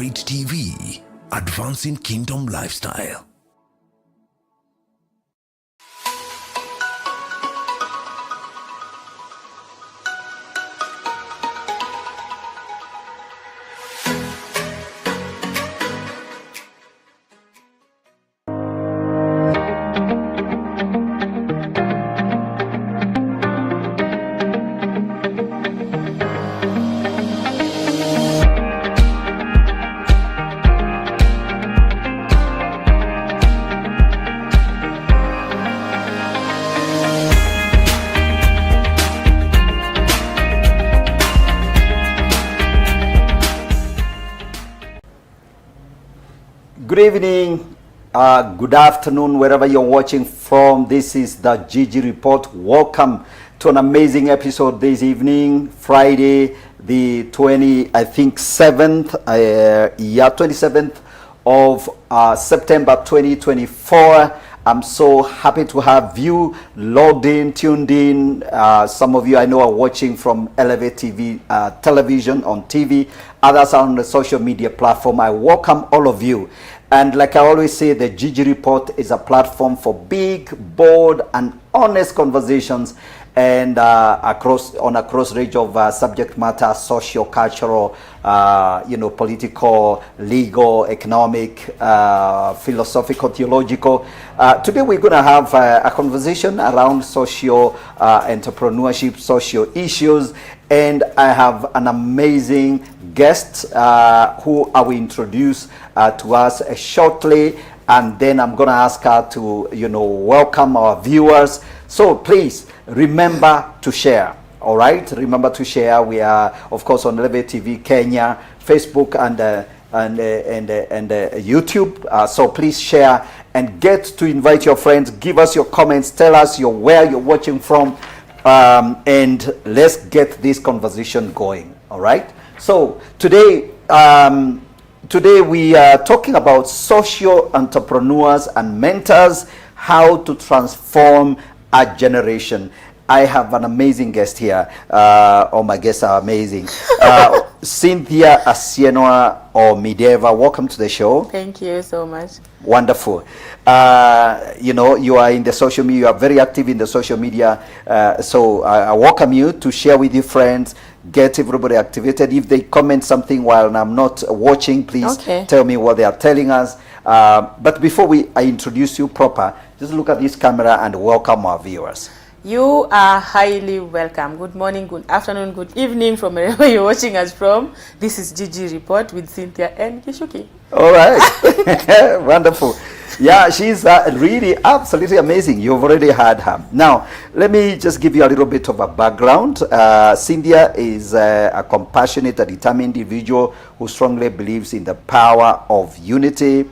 favorite TV, advancing kingdom lifestyle. Good evening, good afternoon, wherever you're watching from. This is the Gigi Report. Welcome to an amazing episode this evening, Friday, the 27th of September 2024. I'm so happy to have you logged in, tuned in. Some of you I know are watching from Elevate TV, television on TV. Others are on the social media platform. I welcome all of you. And like I always say, the Gigi Report is a platform for big, bold, and honest conversations and on a cross range of subject matter, social, cultural, political, legal, economic, philosophical, theological. Today we're going to have a conversation around social entrepreneurship, social issues, and I have an amazing guest who I will introduce to us shortly, and then I'm going to ask her to, welcome our viewers. So please remember to share. All right, remember to share. We are, of course, on Elevate TV Kenya, Facebook, and YouTube. So please share and get to invite your friends. Give us your comments. Tell us where you're watching from, and let's get this conversation going. All right. So today we are talking about social entrepreneurs and mentors, how to transform a generation. I have an amazing guest here. All my guests are amazing. Cynthia Asienwa or Mideva, welcome to the show. Thank you so much. Wonderful. You are in the social media, you are very active in the social media. So I welcome you to share with your friends, get everybody activated. If they comment something while I'm not watching, please tell me what they are telling us. But before I introduce you proper, just look at this camera and welcome our viewers. You are highly welcome. Good morning, good afternoon, good evening from wherever you're watching us from. This is Gigi Report with Cynthia and Kishuki. All right. Wonderful. Yeah, she's really absolutely amazing. You've already heard her. Now, let me just give you a little bit of a background. Cynthia is a compassionate, a determined individual who strongly believes in the power of unity,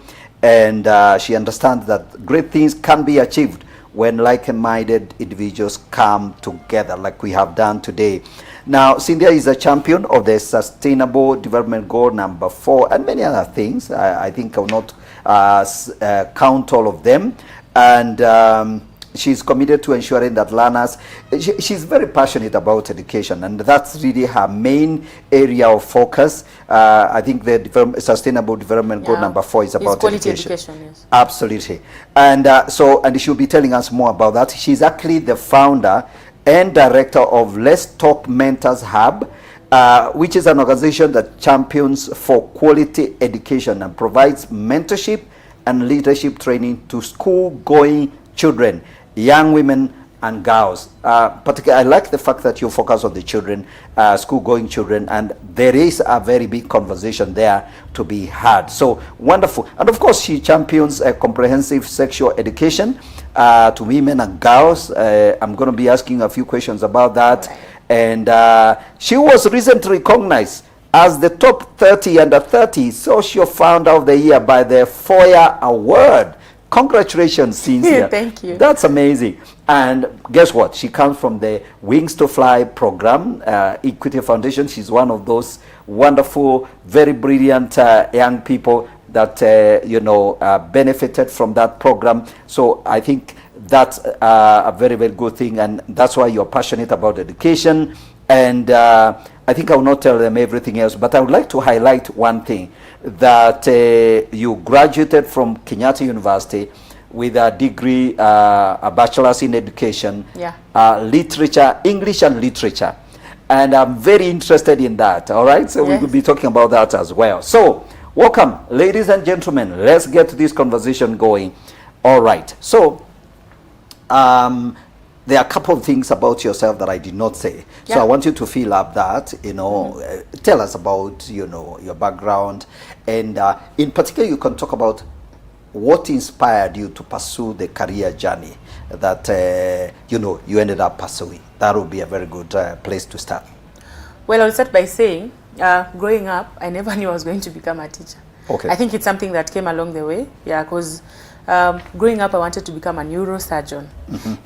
and she understands that great things can be achieved when like-minded individuals come together like we have done today. Now, Cynthia is a champion of the Sustainable Development Goal number 4 and many other things. I think I will not count all of them. And she's committed to ensuring that learners, she's very passionate about education, and that's really her main area of focus. I think the Sustainable Development Goal number 4 is about education. Yes. Absolutely. And and she'll be telling us more about that. She's actually the founder and director of Let's Talk Mentors Hub, which is an organization that champions for quality education and provides mentorship and leadership training to school-going children, young women and girls. Particularly, I like the fact that you focus on the children, school-going children, and there is a very big conversation there to be had. So wonderful. And of course, she champions a comprehensive sexual education to women and girls. I'm going to be asking a few questions about that. Right. And she was recently recognized as the top 30 under 30 social founder of the year by the Foyer Award. Congratulations, Cynthia. Thank you. That's amazing. And guess what? She comes from the Wings to Fly program, Equity Foundation. She's one of those wonderful, very brilliant young people that, benefited from that program. So I think that's a very, very good thing. And that's why you're passionate about education And I think I will not tell them everything else, but I would like to highlight one thing, that you graduated from Kenyatta University with a degree, a bachelor's in education, literature, English and literature. And I'm very interested in that, all right? So we will be talking about that as well. So welcome, ladies and gentlemen. Let's get this conversation going. All right. So there are a couple of things about yourself that I did not say. So I want you to fill up that, you know, tell us about, you know, your background. And in particular, you can talk about what inspired you to pursue the career journey that, you know, you ended up pursuing. That would be a very good place to start. Well, I'll start by saying, growing up, I never knew I was going to become a teacher. Okay. I think it's something that came along the way, because growing up, I wanted to become a neurosurgeon.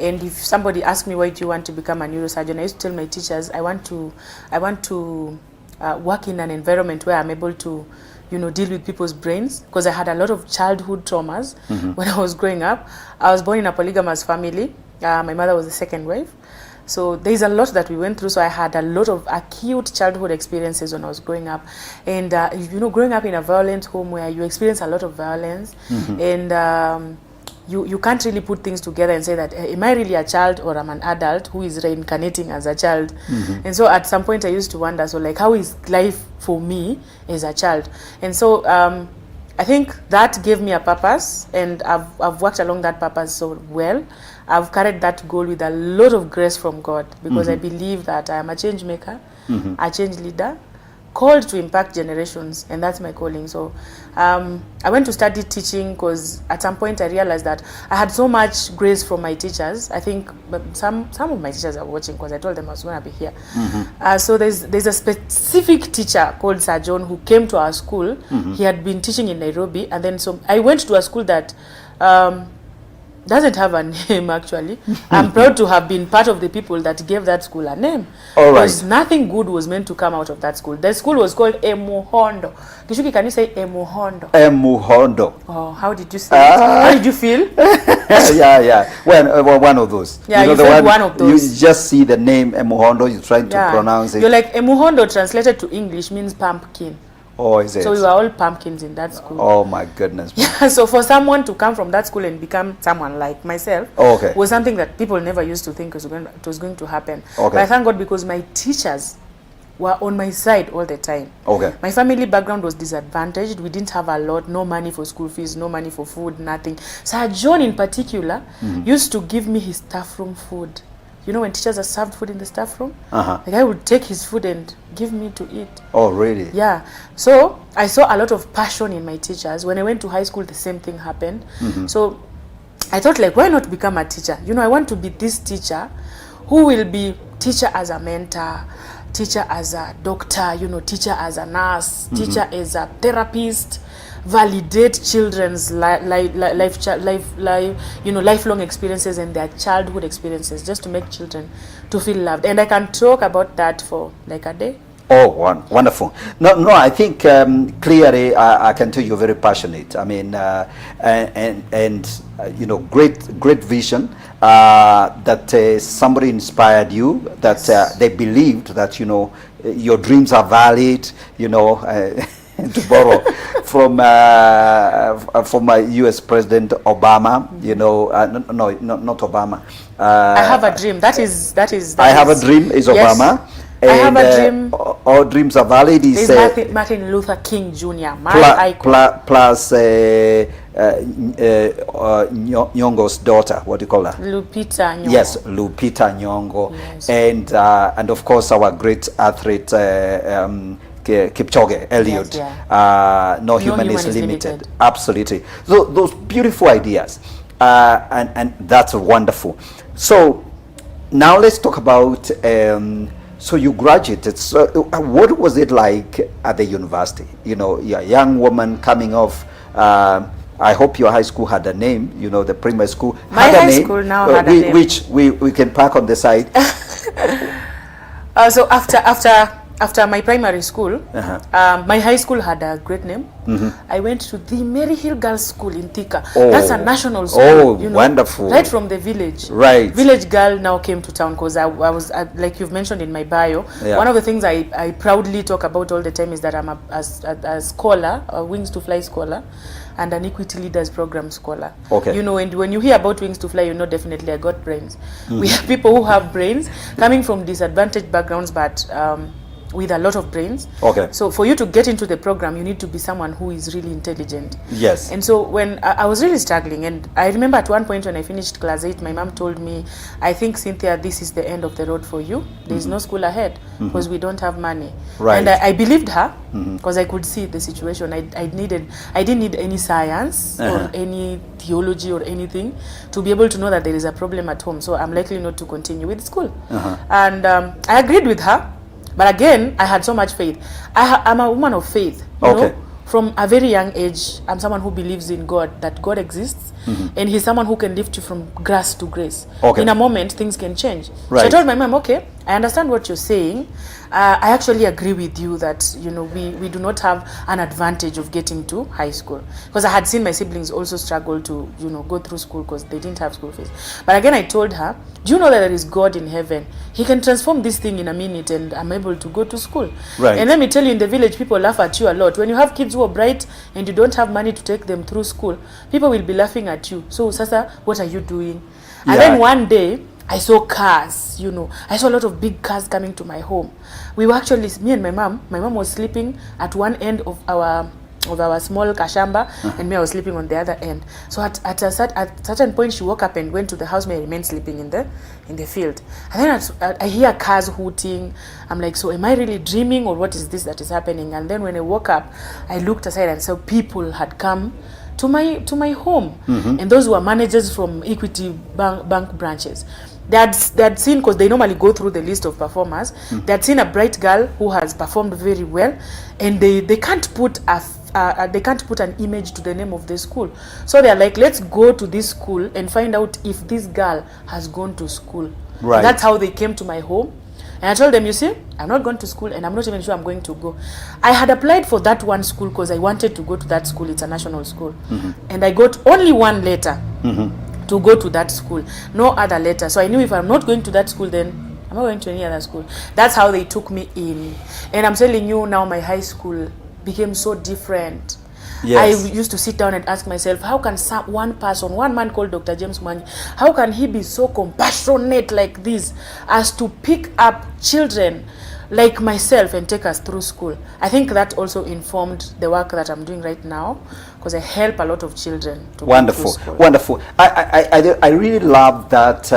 And if somebody asked me, why do you want to become a neurosurgeon, I used to tell my teachers, I want to work in an environment where I'm able to, you know, deal with people's brains, because I had a lot of childhood traumas when I was growing up. I was born in a polygamous family. My mother was the second wife. So there's a lot that we went through. So I had a lot of acute childhood experiences when I was growing up. And, you know, growing up in a violent home where you experience a lot of violence, and you can't really put things together and say that, am I really a child or I'm an adult who is reincarnating as a child? And so at some point I used to wonder, so like, how is life for me as a child? And so I think that gave me a purpose, and I've worked along that purpose so well. I've carried that goal with a lot of grace from God, because I believe that I am a change maker, a change leader, called to impact generations, and that's my calling. So I went to study teaching because at some point I realized that I had so much grace from my teachers. I think some of my teachers are watching, because I told them I was going to be here. So there's a specific teacher called Sir John who came to our school. He had been teaching in Nairobi, and then so I went to a school that doesn't have a name, actually. I'm proud to have been part of the people that gave that school a name. All right. Because nothing good was meant to come out of that school. The school was called Emuhondo. Kishuki, can you say Emuhondo? Emuhondo. Oh, how did you say it? How did you feel? Yeah. Well, one of those. Yeah, you know, you felt one of those. You just see the name Emuhondo, you're trying to pronounce it. You're like, Emuhondo translated to English means pumpkin. Oh, is it? So we were all pumpkins in that school. Oh my goodness. Yeah, so for someone to come from that school and become someone like myself was something that people never used to think it was going to happen. But I thank God, because my teachers were on my side all the time. My family background was disadvantaged. We didn't have a lot, no money for school fees, no money for food, nothing. Sir John in particular used to give me his staff room food. You know, when teachers are served food in the staff room, the guy would take his food and give me to eat. Oh, really? Yeah. So I saw a lot of passion in my teachers. When I went to high school, the same thing happened. So I thought, like, why not become a teacher? You know, I want to be this teacher who will be teacher as a mentor, teacher as a doctor, you know, teacher as a nurse, teacher as a therapist, validate children's lifelong experiences and their childhood experiences, just to make children to feel loved. And I can talk about that for like a day. Oh, wonderful. No, I think clearly I can tell you're very passionate. I mean, and you know, great vision, that somebody inspired you, that they believed that, you know, your dreams are valid, you know, to borrow from my U.S. President Obama, you know, no, not Obama. I have a dream. That is. I have a dream is Obama. Yes. I have a dream. All dreams are valid. He said, Martin Luther King Jr. My icon. Plus Nyong'o's daughter. What do you call her? Lupita Nyong'o. Yes, Lupita Nyong'o. Yes. And of course our great athlete Kipchoge, Eliud. No human is limited. Absolutely. So those beautiful ideas, and that's wonderful. So now let's talk about. So you graduated. So what was it like at the university? You know, you're a young woman coming off. I hope your high school had a name. You know, the primary school My had a high name, school now had a name, which we can park on the side. So after after my primary school, my high school had a great name. I went to the Mary Hill Girls School in Thika. That's a national school. Oh, wonderful. Right from the village. Right. Village girl now came to town because I was, like you've mentioned in my bio, one of the things I proudly talk about all the time is that I'm a scholar, a Wings to Fly scholar, and an Equity Leaders Program scholar. Okay. You know, and when you hear about Wings to Fly, you know definitely I got brains. We have people who have brains coming from disadvantaged backgrounds, but with a lot of brains. Okay. So for you to get into the program, you need to be someone who is really intelligent. Yes. And so when I was really struggling, and I remember at one point when I finished class 8, my mom told me, I think, Cynthia, this is the end of the road for you. There is no school ahead because we don't have money. Right. And I believed her because I could see the situation. I didn't need any science or any theology or anything to be able to know that there is a problem at home. So I'm likely not to continue with school. And I agreed with her. But again, I had so much faith. I'm a woman of faith. You know? From a very young age, I'm someone who believes in God, that God exists, and He's someone who can lift you from grace to grace. In a moment, things can change. Right. So I told my mom, okay, I understand what you're saying. I actually agree with you that, you know, we do not have an advantage of getting to high school. Because I had seen my siblings also struggle to, you know, go through school because they didn't have school fees. But again, I told her, do you know that there is God in heaven? He can transform this thing in a minute and I'm able to go to school. Right. And let me tell you, in the village, people laugh at you a lot. When you have kids who are bright and you don't have money to take them through school, people will be laughing at you. So, Sasa, what are you doing? And then one day, I saw cars, you know. I saw a lot of big cars coming to my home. We were actually, me and my mom was sleeping at one end of our small kashamba, and me, I was sleeping on the other end. So at a certain point, she woke up and went to the house. Me, I remained sleeping in the field. And then I hear cars hooting. I'm like, so am I really dreaming, or what is this that is happening? And then when I woke up, I looked aside and saw people had come to my home, and those were managers from Equity bank branches. They had seen, because they normally go through the list of performers, they had seen a bright girl who has performed very well, and they can't put an image to the name of the school. So they're like, let's go to this school and find out if this girl has gone to school. Right. And that's how they came to my home. And I told them, you see, I'm not going to school and I'm not even sure I'm going to go. I had applied for that one school because I wanted to go to that school. It's a national school. And I got only one letter to go to that school. No other letter. So I knew if I'm not going to that school, then I'm not going to any other school. That's how they took me in. And I'm telling you now, my high school became so different. Yes. I used to sit down and ask myself, how can one man called Dr. James Mwangi, how can he be so compassionate like this as to pick up children like myself and take us through school? I think that also informed the work that I'm doing right now, because I help a lot of children to go through school. Wonderful. I really love that.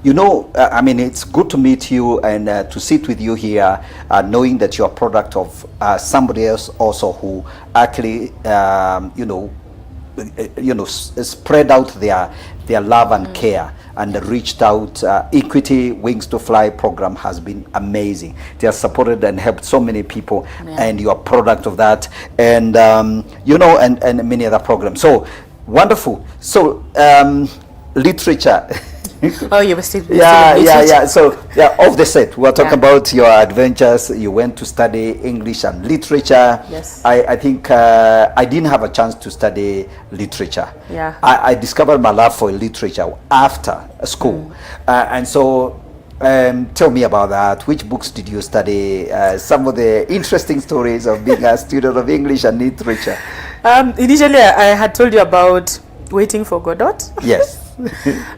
You know, I mean, it's good to meet you and to sit with you here, knowing that you're a product of somebody else also who actually, spread out their love and care and reached out. Equity Wings to Fly program has been amazing. They have supported and helped so many people, and you're a product of that, and and many other programs. So wonderful. So literature. Oh, you were still yeah. So off the set, we were talking about your adventures. You went to study English and literature. Yes. I think I didn't have a chance to study literature. Yeah. I discovered my love for literature after school, and so tell me about that. Which books did you study? Some of the interesting stories of being a student of English and literature. Initially, I had told you about Waiting for Godot. Yes.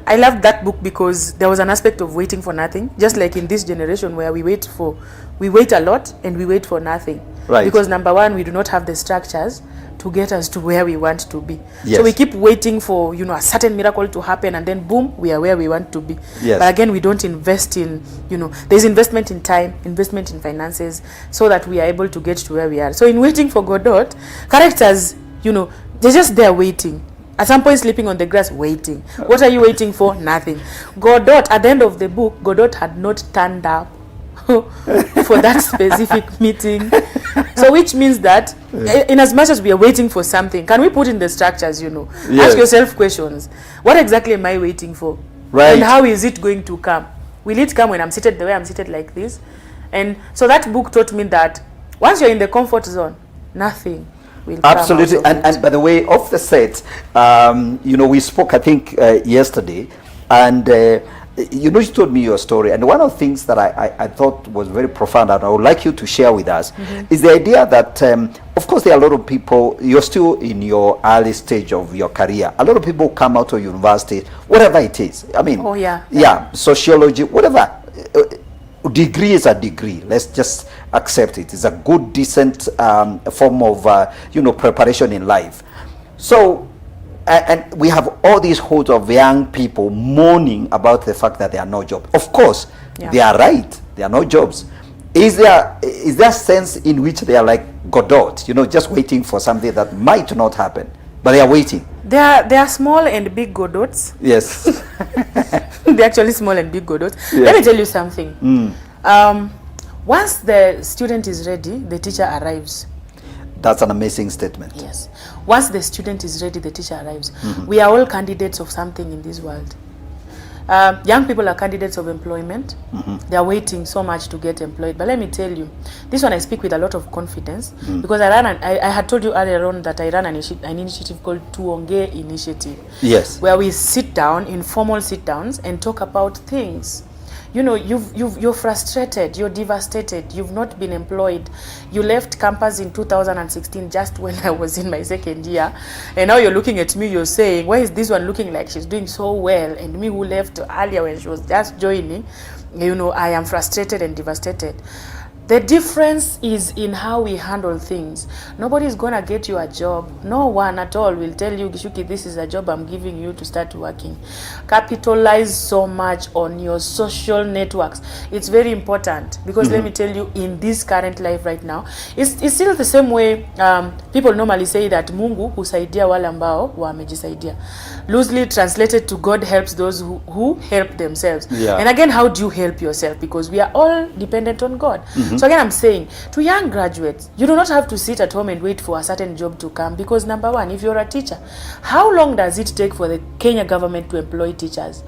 I loved that book because there was an aspect of waiting for nothing, just like in this generation where we wait a lot and we wait for nothing. Right. Because number one, we do not have the structures to get us to where we want to be. Yes. So we keep waiting for, a certain miracle to happen, and then boom, we are where we want to be. Yes. But again, we don't invest in, there's investment in time, investment in finances, so that we are able to get to where we are. So in Waiting for Godot, characters, they're just there waiting. At some point, sleeping on the grass, waiting. What are you waiting for? Nothing. Godot, at the end of the book, Godot had not turned up for that specific meeting. So which means that, in as much as we are waiting for something, can we put in the structures, Yes. Ask yourself questions. What exactly am I waiting for? Right. And how is it going to come? Will it come when I'm seated the way I'm seated like this? And so that book taught me that once you're in the comfort zone, nothing will Absolutely. come out of And it. by the way, off the set, you know, we spoke, I think, yesterday, and you know, you told me your story, and one of the things that I thought was very profound, and I would like you to share with us, is the idea that, of course, there are a lot of people, you're still in your early stage of your career. A lot of people come out of university, whatever it is. I mean, Oh, yeah. yeah, sociology, whatever. Degree is a degree. Let's just accept it. It's a good, decent form of, you know, preparation in life. So, and we have all these hordes of young people moaning about the fact that there are no jobs. Of course, Yeah. they are right. There are no jobs. Is there a sense in which they are like Godot, you know, just waiting for something that might not happen, but they are waiting? There are small and big Godots. Yes. They're actually small and big Godots. Yeah. Let me tell you something. Once the student is ready, the teacher arrives. That's an amazing statement. Yes. Once the student is ready, the teacher arrives. We are all candidates of something in this world. Young people are candidates of employment. They are waiting so much to get employed. But let me tell you, this one I speak with a lot of confidence because I had told you earlier on that I ran an initiative called Tuonge Initiative. Yes. Where we sit down, informal sit downs, and talk about things. You know, you're frustrated, you're devastated, you've not been employed. You left campus in 2016 just when I was in my second year. And now you're looking at me, you're saying, why is this one looking like she's doing so well? And me who left earlier when she was just joining, you know, I am frustrated and devastated. The difference is in how we handle things. Nobody's gonna get you a job. No one at all will tell you, Gishuki, this is a job I'm giving you to start working. Capitalize so much on your social networks. It's very important because let me tell you, in this current life right now, it's still the same way people normally say that Mungu husaidia wale ambao wamejisaidia. Loosely translated to God helps those who help themselves. Yeah. And again, how do you help yourself? Because we are all dependent on God. So again, I'm saying to young graduates, you do not have to sit at home and wait for a certain job to come because number one, if you're a teacher, how long does it take for the Kenya government to employ teachers?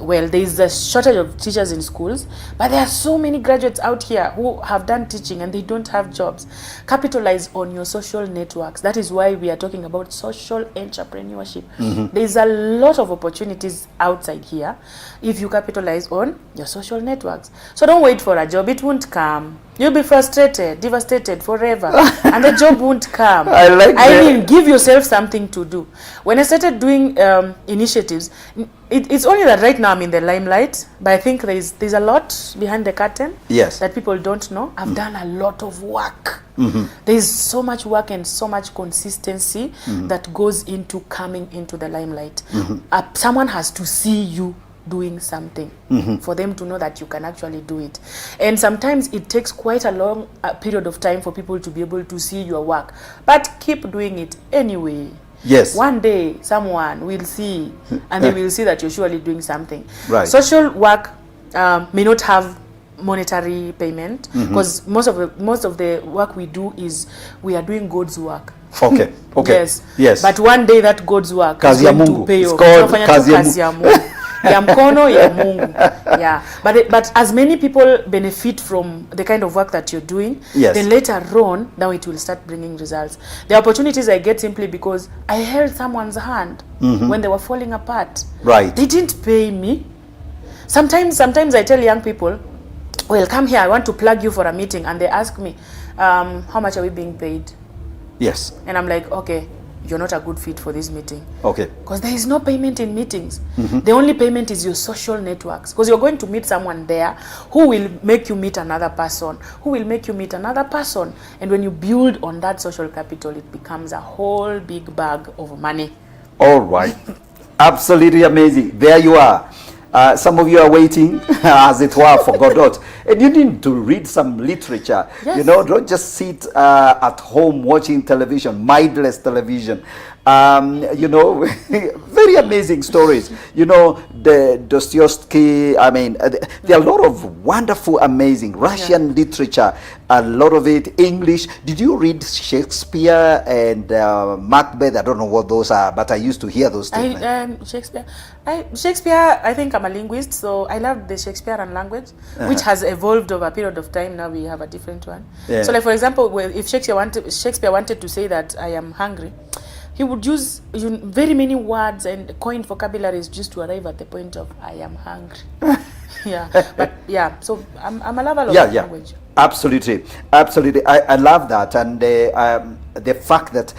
Well, there is a shortage of teachers in schools, but there are so many graduates out here who have done teaching and they don't have jobs. Capitalize on your social networks. That is why we are talking about social entrepreneurship. There is a lot of opportunities outside here if you capitalize on your social networks. So don't wait for a job. It won't come. You'll be frustrated, devastated forever, and the job won't come. I like that. I mean, give yourself something to do. When I started doing initiatives, it's only that right now I'm in the limelight, but I think there's a lot behind the curtain. Yes. That people don't know. I've done a lot of work. There's so much work and so much consistency that goes into coming into the limelight. Someone has to see you doing something for them to know that you can actually do it. And sometimes it takes quite a long period of time for people to be able to see your work. But keep doing it anyway. Yes. One day someone will see and they will see that you're surely doing something. Right. Social work may not have monetary payment because most of the work we do is we are doing God's work. Okay. Okay. Yes. Yes. But one day that God's work Kazi ya is going Mungu. to pay It's off. called Tunafanya tu kazi ya kazi ya Mungu. Ya mkono ya Mungu. Yeah. But as many people benefit from the kind of work that you're doing, Yes. then later on, now it will start bringing results. The opportunities I get simply because I held someone's hand when they were falling apart. Right. They didn't pay me. Sometimes I tell young people, well, come here, I want to plug you for a meeting. And they ask me, how much are we being paid? Yes. And I'm like, okay, you're not a good fit for this meeting. Okay. Because there is no payment in meetings. The only payment is your social networks. Because you're going to meet someone there who will make you meet another person, who will make you meet another person. And when you build on that social capital, it becomes a whole big bag of money. All right. Absolutely amazing. There you are. Some of you are waiting, as it were, for Godot. And you need to read some literature. Yes. You know, don't just sit at home watching television, mindless television. You know, very amazing stories. You know, the Dostoevsky, I mean, there are a lot of wonderful, amazing Russian literature, a lot of it English. Did you read Shakespeare and Macbeth? I don't know what those are, but I used to hear those statements. Shakespeare, I think I'm a linguist, so I love the Shakespearean language, which has evolved over a period of time. Now we have a different one. Yeah. So like, for example, if Shakespeare wanted to say that I am hungry, he would use very many words and coined vocabularies just to arrive at the point of I am hungry. But so I'm a lover of language. Absolutely. I love that, and the fact that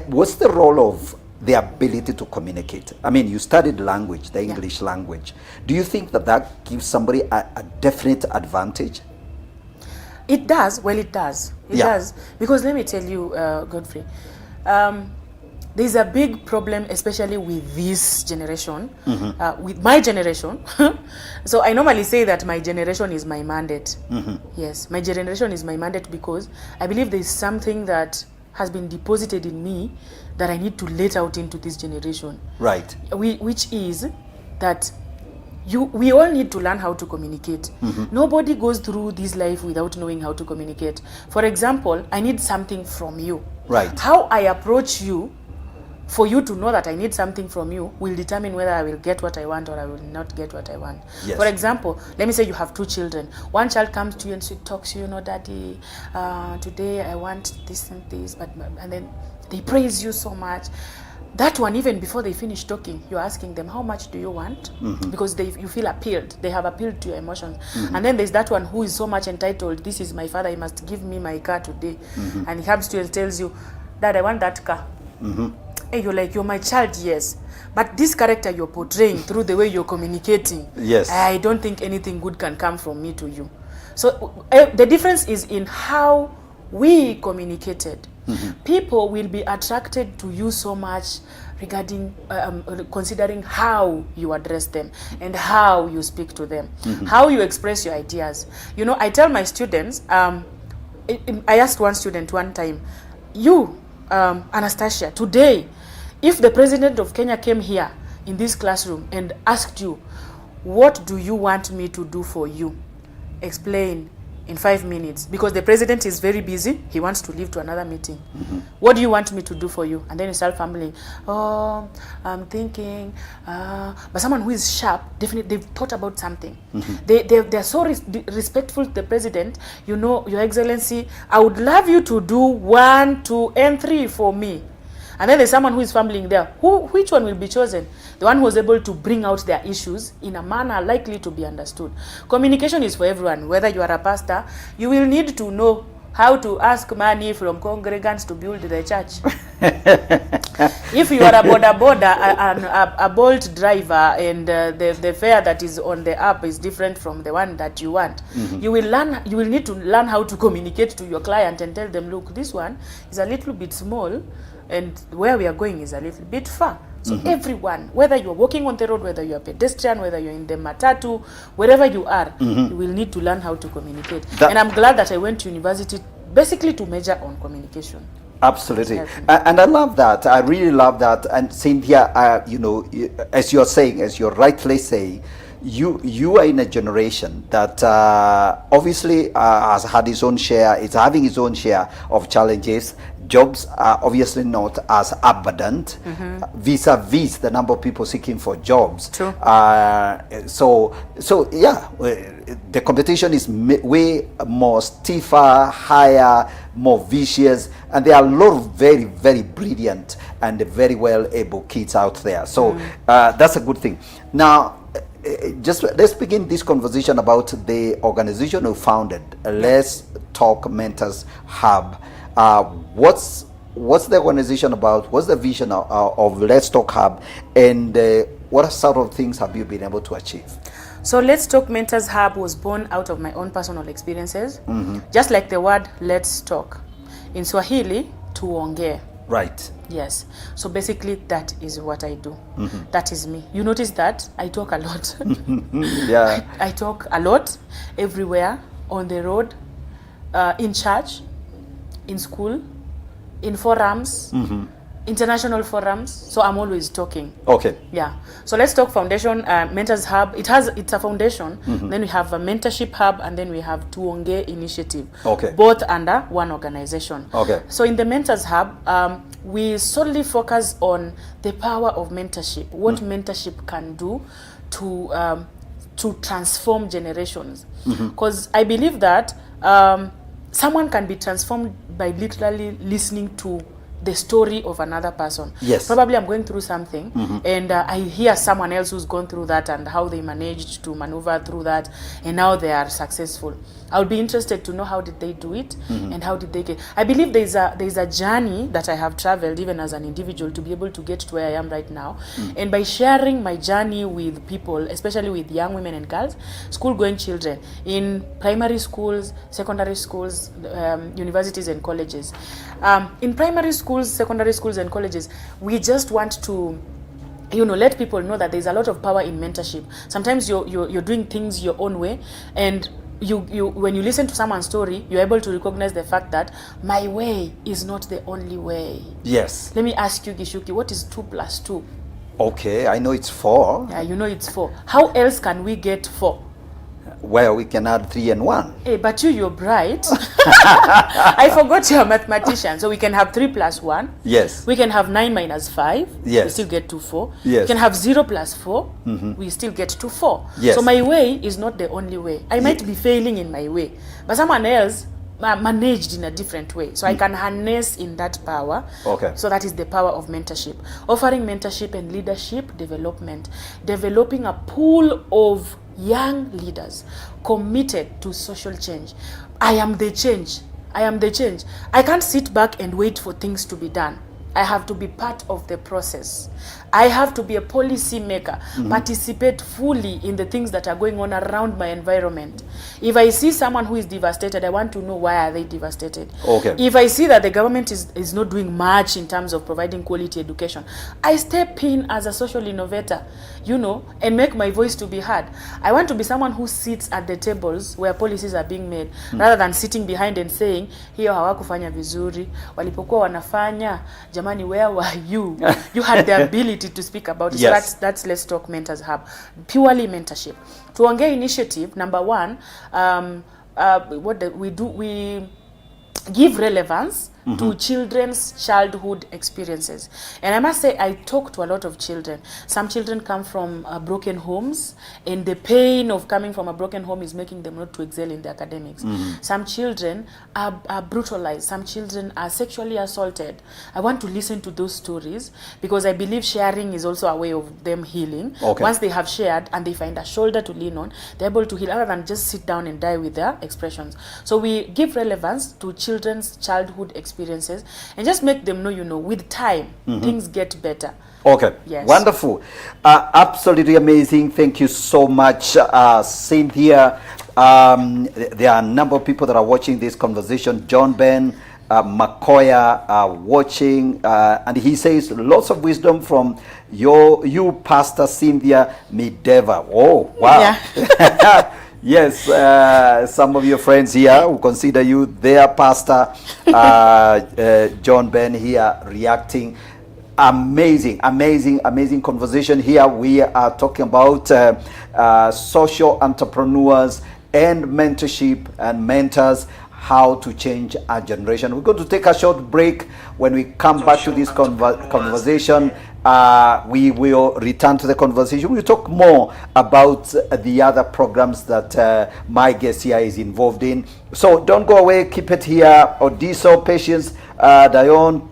what's the role of the ability to communicate? I mean, you studied language, the English language. Do you think that gives somebody a definite advantage? It does. Well, it does. It does. Because let me tell you, Godfrey, there's a big problem, especially with this generation, with my generation. So I normally say that my generation is my mandate. Yes, my generation is my mandate because I believe there's something that has been deposited in me that I need to let out into this generation. Right. Which is that we all need to learn how to communicate. Nobody goes through this life without knowing how to communicate. For example, I need something from you. Right. How I approach you, for you to know that I need something from you, will determine whether I will get what I want or I will not get what I want. Yes. For example, let me say you have two children. One child comes to you and talks to you, Daddy, today I want this and this, and then they praise you so much. That one, even before they finish talking, you're asking them, how much do you want? Because you feel appealed. They have appealed to your emotions. And then there's that one who is so much entitled. This is my father. He must give me my car today. And he comes to you and tells you, Dad, I want that car. And you're like, you're my child, yes. But this character you're portraying through the way you're communicating, yes, I don't think anything good can come from me to you. So the difference is in how we communicated. People will be attracted to you so much regarding considering how you address them and how you speak to them, how you express your ideas. You know, I tell my students, I asked one student one time, Anastasia, today, if the president of Kenya came here in this classroom and asked you, what do you want me to do for you? Explain in 5 minutes, because the president is very busy. He wants to leave to another meeting. What do you want me to do for you? And then you start fumbling. Oh, I'm thinking. But someone who is sharp, definitely they've thought about something. They're so respectful to the president. You know, Your Excellency, I would love you to do 1, 2, and 3 for me. And then there's someone who is fumbling there. Which one will be chosen? The one who was able to bring out their issues in a manner likely to be understood. Communication is for everyone. Whether you are a pastor, you will need to know how to ask money from congregants to build the church. If you are a a Bolt driver, and the fare that is on the app is different from the one that you want, you will need to learn how to communicate to your client and tell them, look, this one is a little bit small, and where we are going is a little bit far. So everyone, whether you're walking on the road, whether you're a pedestrian, whether you're in the matatu, wherever you are, you will need to learn how to communicate. And I'm glad that I went to university basically to major on communication. Absolutely. And I love that. I really love that. And Cynthia, you know, as you're saying, as you're rightly saying, you are in a generation that obviously has had its own share, it's having its own share of challenges. Jobs are obviously not as abundant vis-a-vis the number of people seeking for jobs. True. So yeah, the competition is way more stiffer, higher, more vicious, and there are a lot of very, very brilliant and very well able kids out there. So that's a good thing. Now, just let's begin this conversation about the organization who founded Let's Talk Mentors Hub. What's the organization about? What's the vision of Let's Talk Hub, and what sort of things have you been able to achieve? So Let's Talk Mentors Hub was born out of my own personal experiences. Just like the word let's talk, in Swahili, tuongee. Right. Yes. So basically that is what I do. That is me. You notice that I talk a lot. Yeah. I talk a lot, everywhere, on the road, in church, in school, in forums, international forums, so I'm always talking. Okay. Yeah. So Let's Talk Foundation, Mentors Hub. It's a foundation. Then we have a Mentorship Hub, and then we have Tuonge Initiative. Okay. Both under one organization. Okay. So in the Mentors Hub, we solely focus on the power of mentorship. What mentorship can do to transform generations. Because I believe that someone can be transformed by literally listening to the story of another person. Yes. Probably I'm going through something and I hear someone else who's gone through that and how they managed to maneuver through that and now they are successful. I would be interested to know how did they do it and how did they get. I believe there's a journey that I have traveled even as an individual to be able to get to where I am right now. And by sharing my journey with people, especially with young women and girls, school-going children in primary schools, secondary schools, universities and colleges. In primary schools, secondary schools and colleges, we just want to let people know that there's a lot of power in mentorship. Sometimes you're doing things your own way, and you when you listen to someone's story, you're able to recognize the fact that my way is not the only way. Yes. Let me ask you, Gishuki, what is 2 plus 2? Okay, I know it's 4. Yeah, you know it's 4. How else can we get 4? Well, we can add 3 and 1. Hey, but you're bright. I forgot you're a mathematician. So we can have 3 plus 1. Yes. We can have 9 minus 5. Yes. We still get to 4. Yes. We can have 0 plus 4. We still get to 4. Yes. So my way is not the only way. I might be failing in my way, but someone else managed in a different way. So I can harness in that power. Okay. So that is the power of mentorship. Offering mentorship and leadership development. Developing a pool of young leaders committed to social change. I am the change. I am the change. I can't sit back and wait for things to be done. I have to be part of the process. I have to be a policy maker, participate fully in the things that are going on around my environment. If I see someone who is devastated, I want to know why are they devastated. Okay. If I see that the government is not doing much in terms of providing quality education, I step in as a social innovator, and make my voice to be heard. I want to be someone who sits at the tables where policies are being made, rather than sitting behind and saying, hiyo hawakufanya vizuri, walipokuwa wanafanya, jamani, where were you? You had the ability to speak about it. Yes. So that's Let's Talk Mentors Hub. Purely mentorship. Tuonge Initiative, number 1, we give relevance to children's childhood experiences. And I must say, I talk to a lot of children. Some children come from broken homes, and the pain of coming from a broken home is making them not to excel in the academics. Some children are brutalized. Some children are sexually assaulted. I want to listen to those stories because I believe sharing is also a way of them healing. Okay. Once they have shared and they find a shoulder to lean on, they're able to heal other than just sit down and die with their expressions. So we give relevance to children's childhood experiences and just make them know, with time, things get better. Okay. Yes. Wonderful. Absolutely amazing. Thank you so much, Cynthia. There are a number of people that are watching this conversation. John Ben, Makoya are watching, and he says lots of wisdom from you, Pastor Cynthia Mideva. Oh, wow. Yeah. Yes, some of your friends here who consider you their pastor, John Ben here reacting. Amazing conversation here. We are talking about social entrepreneurs and mentorship and mentors, how to change our generation. We're going to take a short break. When we come back to this conversation, we will return to the conversation. We'll talk more about the other programs that my guest here is involved in. So don't go away. Keep it here. Odiso, Patience, Dion,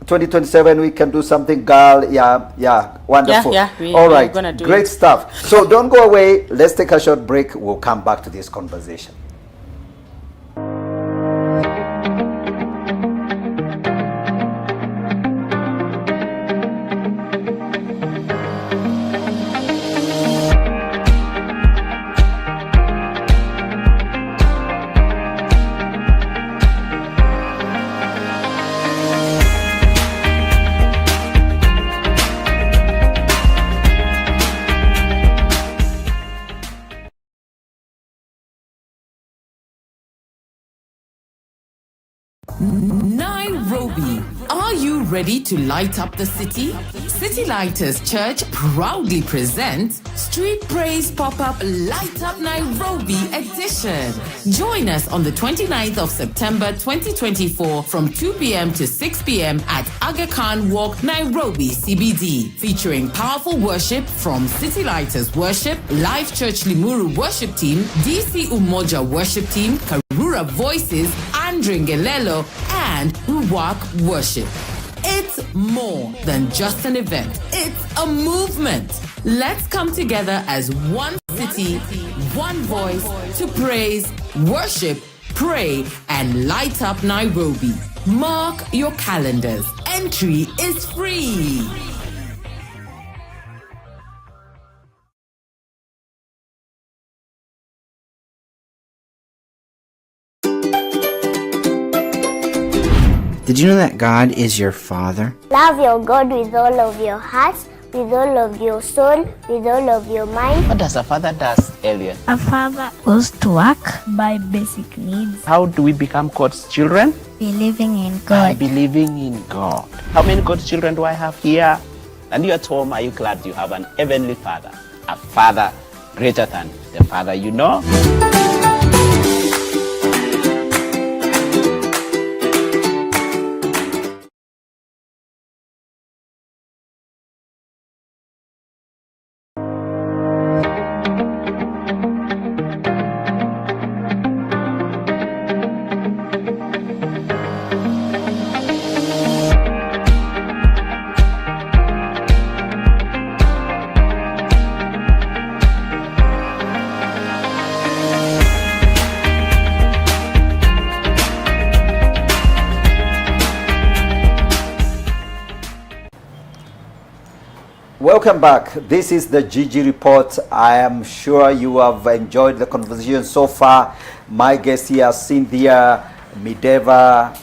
2027, we can do something, girl. Yeah, wonderful. All right, great stuff. So don't go away. Let's take a short break. We'll come back to this conversation. Nairobi, Are you ready to light up the city? City Lighters Church proudly presents Street Praise Pop-Up Light Up Nairobi Edition. Join us on the 29th of September 2024 from 2 p.m. to 6 p.m. at Aga Khan Walk, Nairobi CBD, featuring powerful worship from City Lighters Worship, Life Church Limuru Worship Team, DC Umoja Worship Team, Karura Voices, Andre Ngelelo, and Ruwak Worship. It's more than just an event. It's a movement. Let's come together as one city, one voice to praise, worship, pray, and light up Nairobi. Mark your calendars. Entry is free. Did you know that God is your Father? Love your God with all of your heart, with all of your soul, with all of your mind. What does a father does, Elliot? A father goes to work, buy basic needs. How do we become God's children? Believing in By God. believing in God. How many God's children do I have here? And you at home, are you glad you have an heavenly Father? A Father greater than the Father you know? Welcome back. This is the Gigi Report. I am sure you have enjoyed the conversation so far. My guests here, Cynthia, Mideva,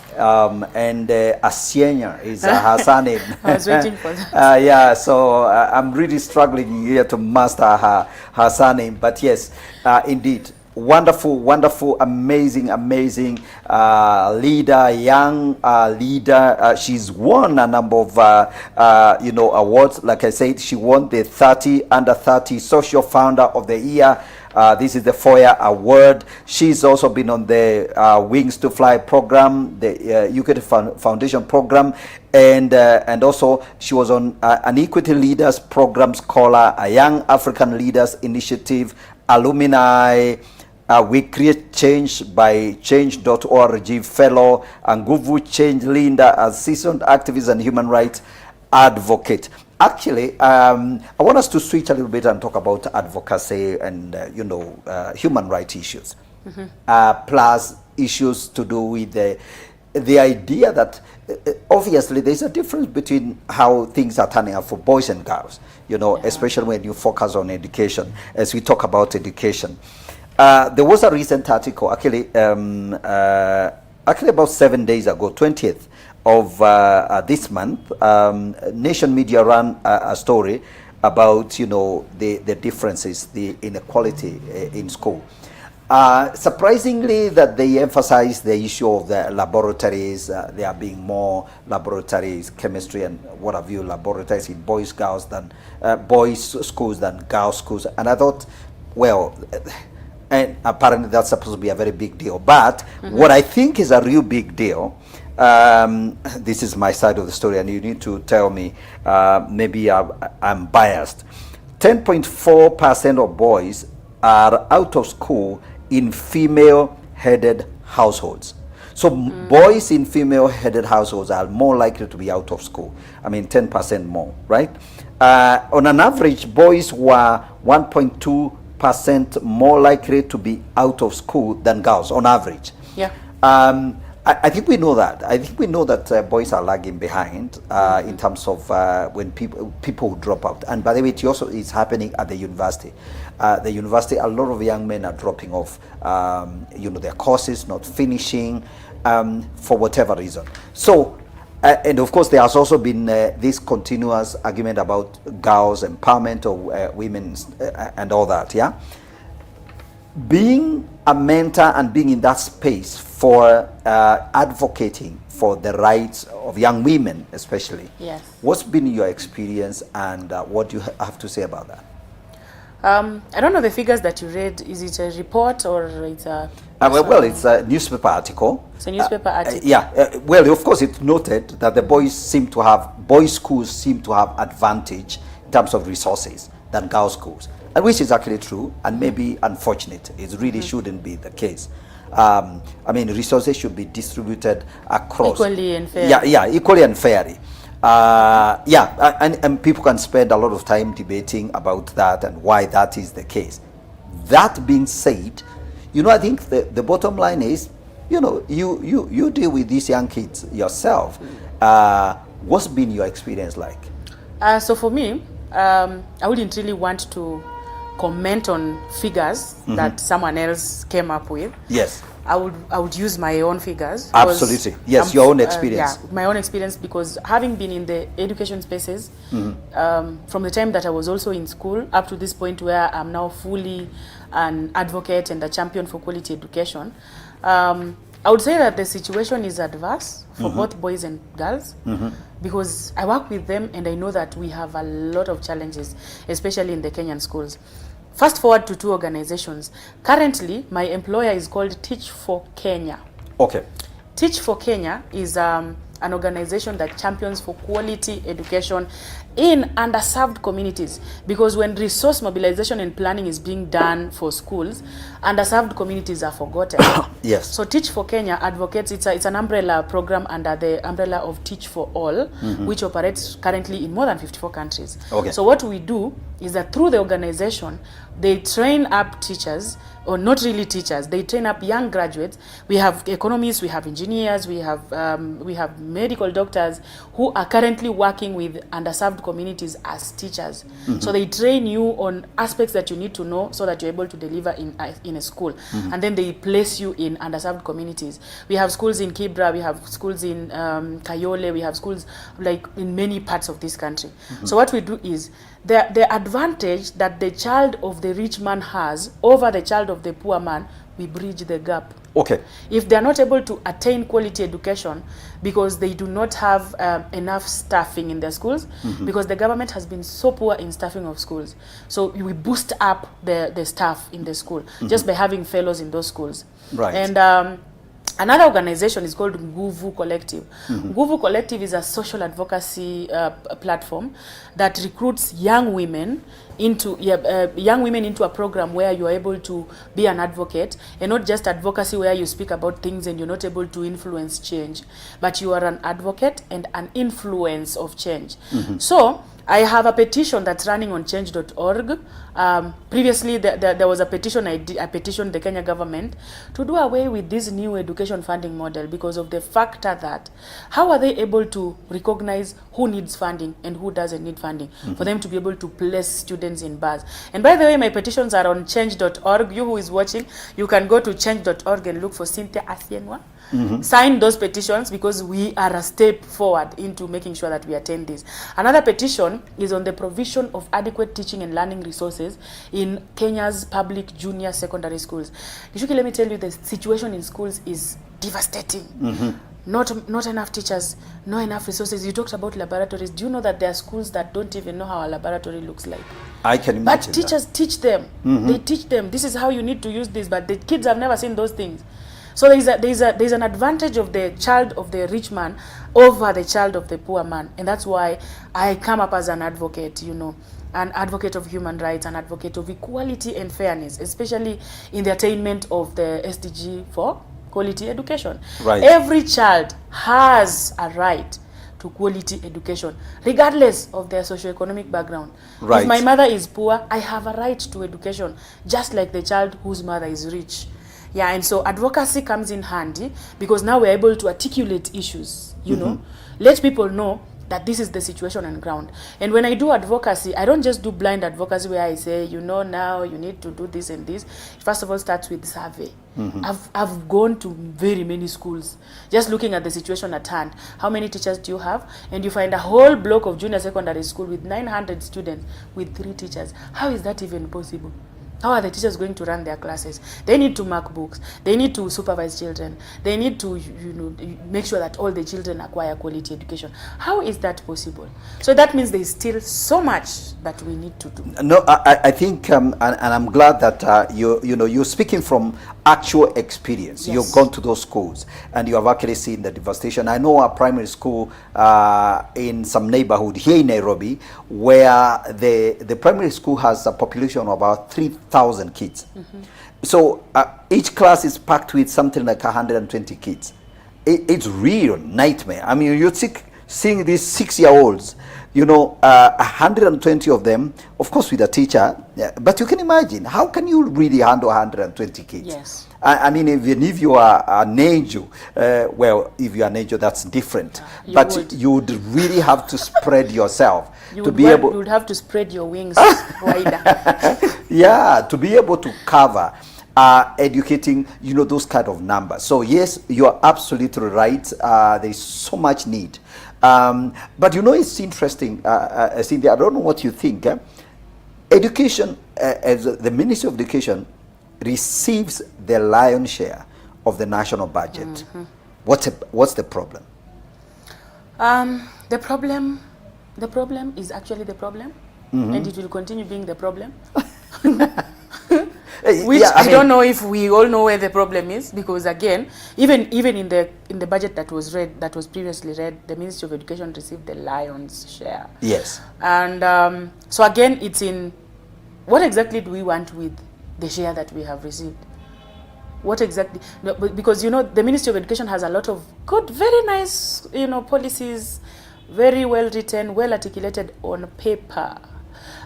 and Asienya is her surname. I was waiting for that. Yeah, so I'm really struggling here to master her surname. But yes, indeed. Wonderful, amazing leader, young leader. She's won a number of awards. Like I said, she won the under 30 Social Founder of the Year. This is the Foyer Award. She's also been on the Wings to Fly program, the UK Foundation program, and also she was on an Equity Leaders Program Scholar, a Young African Leaders Initiative, alumni. We create change by change.org fellow, and Nguvu Change Linda, a seasoned activist and human rights advocate. Actually, I want us to switch a little bit and talk about advocacy and human rights issues, plus issues to do with the idea that obviously there's a difference between how things are turning out for boys and girls. Especially when you focus on education. As we talk about education. There was a recent article, actually about 7 days ago, 20th of this month. Nation Media ran a story about the differences, the inequality in school. Surprisingly, that they emphasize the issue of the laboratories. There are being more laboratories, chemistry and what have you, laboratories in boys schools than girls schools. And I thought, well. And apparently that's supposed to be a very big deal. But what I think is a real big deal, this is my side of the story, and you need to tell me, maybe I'm biased. 10.4% of boys are out of school in female-headed households. So boys in female-headed households are more likely to be out of school. I mean, 10% more, right? On an average, boys were 1.2% more likely to be out of school than girls on average. Yeah. I think we know that. I think we know that boys are lagging behind in terms of when people drop out. And by the way, it also is happening at the university. The university, a lot of young men are dropping off, their courses, not finishing, for whatever reason. So, and of course, there has also been this continuous argument about girls' empowerment of women and all that, yeah? Being a mentor and being in that space for advocating for the rights of young women, especially. Yes. What's been your experience, and what do you have to say about that? I don't know the figures that you read. Is it a report or it's a... Well, it's a newspaper article. It's a newspaper article. Well, of course, it noted that the boys schools seem to have advantage in terms of resources than girls' schools, and which is actually true, and maybe unfortunate. It really shouldn't be the case. I mean, resources should be distributed across equally and fairly. Yeah, equally and fairly. And people can spend a lot of time debating about that and why that is the case. That being said, I think the bottom line is, you deal with these young kids yourself. What's been your experience like? So for me, I wouldn't really want to comment on figures that someone else came up with. Yes. I would use my own figures. Absolutely. Yes, your own experience. My own experience, because having been in the education spaces, from the time that I was also in school up to this point where I'm now fully an advocate and a champion for quality education, I would say that the situation is adverse for both boys and girls, because I work with them and I know that we have a lot of challenges, especially in the Kenyan schools. Fast forward to 2 organizations. Currently, my employer is called Teach for Kenya. Okay. Teach for Kenya is an organization that champions for quality education in underserved communities, because when resource mobilization and planning is being done for schools, underserved communities are forgotten. Yes. So Teach for Kenya advocates, it's an umbrella program under the umbrella of Teach for All, which operates currently in more than 54 countries. Okay. So what we do is that through the organization, they train up teachers, or not really teachers, they train up young graduates. We have economists, we have engineers, we have medical doctors who are currently working with underserved communities as teachers. So they train you on aspects that you need to know so that you're able to deliver in a school. And then they place you in underserved communities. We have schools in Kibra, we have schools in Kayole, we have schools like in many parts of this country. So what we do is, the advantage that the child of the rich man has over the child of the poor man, we bridge the gap. Okay. If they are not able to attain quality education because they do not have enough staffing in their schools, because the government has been so poor in staffing of schools. So we boost up the staff in the school just by having fellows in those schools. Right. And another organization is called Nguvu Collective. Nguvu Collective is a social advocacy platform that recruits young women into a program where you are able to be an advocate, and not just advocacy where you speak about things and you're not able to influence change, but you are an advocate and an influence of change. So I have a petition that's running on change.org. Previously, there was a petition I petitioned the Kenya government to do away with this new education funding model, because of the factor that how are they able to recognize who needs funding and who doesn't need funding for them to be able to place students in bars. And by the way, my petitions are on change.org. You who is watching, you can go to change.org and look for Cynthia Asienwa. Sign those petitions, because we are a step forward into making sure that we attain this. Another petition is on the provision of adequate teaching and learning resources in Kenya's public junior secondary schools. Kishuki, let me tell you, the situation in schools is devastating. Not enough teachers, not enough resources. You talked about laboratories. Do you know that there are schools that don't even know how a laboratory looks like? I can imagine. But teachers teach them. They teach them, this is how you need to use this, but the kids have never seen those things. So there's an advantage of the child of the rich man over the child of the poor man. And that's why I come up as an advocate, an advocate of human rights, an advocate of equality and fairness, especially in the attainment of the SDG for quality education. Right. Every child has a right to quality education, regardless of their socioeconomic background. Right. If my mother is poor, I have a right to education, just like the child whose mother is rich. Yeah, and so advocacy comes in handy, because now we're able to articulate issues, let people know that this is the situation on ground. And when I do advocacy, I don't just do blind advocacy where I say, now you need to do this and this. First of all, starts with survey. I've gone to very many schools, just looking at the situation at hand. How many teachers do you have? And you find a whole block of junior secondary school with 900 students with 3 teachers. How is that even possible? How are the teachers going to run their classes? They need to mark books. They need to supervise children. They need to, make sure that all the children acquire quality education. How is that possible? So that means there is still so much that we need to do. No, I think, and I'm glad that you're speaking from actual experience. Yes. You've gone to those schools and you have actually seen the devastation. I know a primary school in some neighborhood here in Nairobi where the primary school has a population of about 3,000 kids. So each class is packed with something like 120 kids. It's real nightmare. I mean, you're seeing these 6-year-olds, 120 of them, of course with a teacher, but you can imagine, how can you really handle 120 kids? Yes. I mean, even if you are an angel, well, if you are an angel, that's different. You would really have to spread yourself You would have to spread your wings wider. Yeah, to be able to cover educating, those kind of numbers. So yes, you are absolutely right. There is so much need. But it's interesting, Cynthia, I don't know what you think. Education, as the Ministry of Education, receives the lion's share of the national budget. What's the problem? The problem is actually the problem, and it will continue being the problem. Which I don't know if we all know where the problem is, because again, even in the budget that was previously read, the Ministry of Education received the lion's share. Yes. And so again, it's in what exactly do we want with the share that we have received? What exactly? No, because the Ministry of Education has a lot of good, very nice, policies, very well written, well articulated on paper,